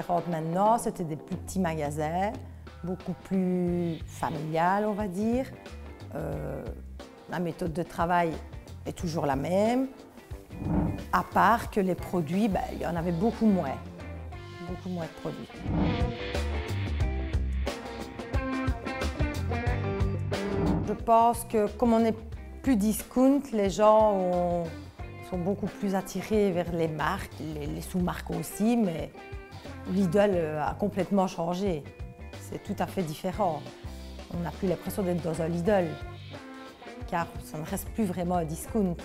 différentes maintenant. C'était des plus petits magasins, beaucoup plus familial, on va dire. La méthode de travail est toujours la même, à part que les produits, il y en avait beaucoup moins de produits. Je pense que comme on est plus discount, les gens sont beaucoup plus attirés vers les marques, les sous-marques aussi, mais Lidl a complètement changé. C'est tout à fait différent. On n'a plus l'impression d'être dans un Lidl, car ça ne reste plus vraiment un discount.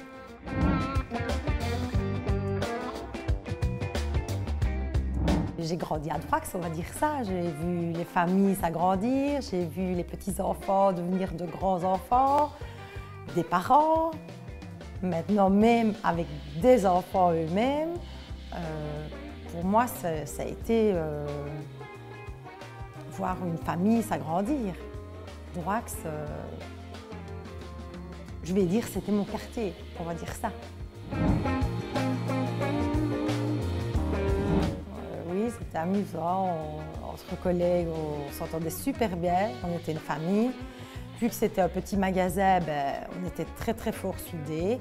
J'ai grandi à Droix, on va dire ça. J'ai vu les familles s'agrandir, j'ai vu les petits-enfants devenir de grands-enfants, des parents. Maintenant, même avec des enfants eux-mêmes, pour moi, ça a été voir une famille s'agrandir. Droix, je vais dire, c'était mon quartier, on va dire ça. Oui, c'était amusant, entre collègues, on s'entendait super bien, on était une famille. Vu que c'était un petit magasin, on était très fort soudés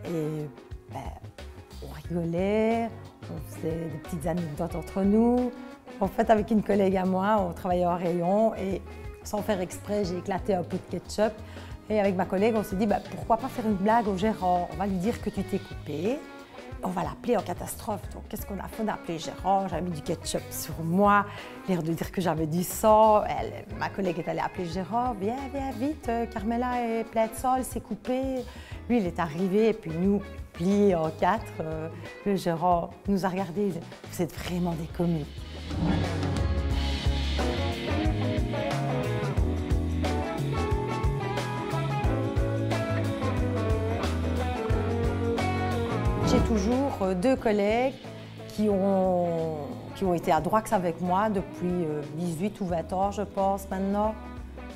et on rigolait, on faisait des petites anecdotes entre nous. En fait, avec une collègue à moi, on travaillait en rayon et sans faire exprès, j'ai éclaté un peu de ketchup. Et avec ma collègue, on s'est dit pourquoi pas faire une blague au gérant? On va lui dire que tu t'es coupé. On va l'appeler en catastrophe. Donc, qu'est-ce qu'on a fait? On a appelé le gérant, j'avais mis du ketchup sur moi, l'air de dire que j'avais du sang. Ma collègue est allée appeler le gérant. Viens vite, Carmela est pleine de sang, elle s'est coupée. Lui, il est arrivé et puis nous, pliés en quatre, le gérant nous a regardés. Il dit, vous êtes vraiment des comiques. J'ai toujours deux collègues qui ont été à Droix avec moi depuis 18 ou 20 ans, je pense, maintenant.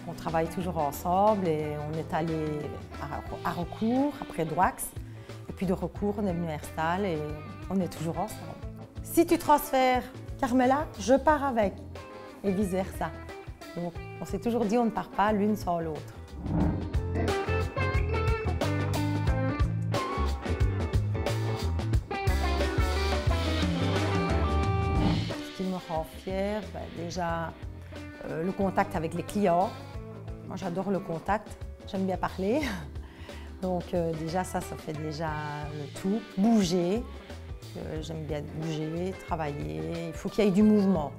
On travaille toujours ensemble et on est allé à Recours, après Droix. Et puis de Recours, on est venu à Herstal et on est toujours ensemble. Si tu transfères Carmela, je pars avec et vice-versa. Donc, on s'est toujours dit on ne part pas l'une sans l'autre. Ce qui me rend fière, déjà le contact avec les clients. Moi, j'adore le contact, j'aime bien parler. Donc déjà, ça fait déjà le tout. Bouger, j'aime bien bouger, travailler. Il faut qu'il y ait du mouvement.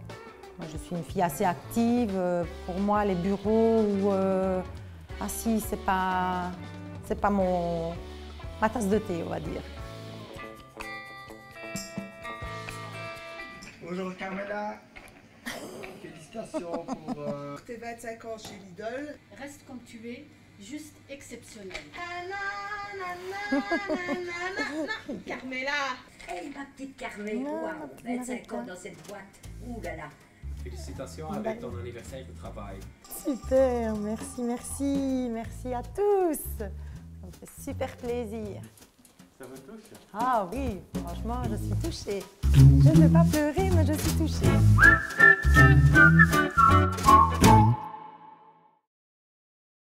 Moi, je suis une fille assez active. Pour moi, les bureaux ou assis, c'est pas ma tasse de thé, on va dire. Bonjour Carmela, félicitations pour tes 25 ans chez Lidl. Reste comme tu es, juste exceptionnel. Carmela! Hey, ma petite Carmela, wow, 25 ans dans cette boîte. Ouh là là. Félicitations avec ton anniversaire de travail. Super, merci à tous. Ça me fait super plaisir. Ça vous touche? Ah oui, franchement, je suis touchée. Je ne vais pas pleurer, mais je suis touchée.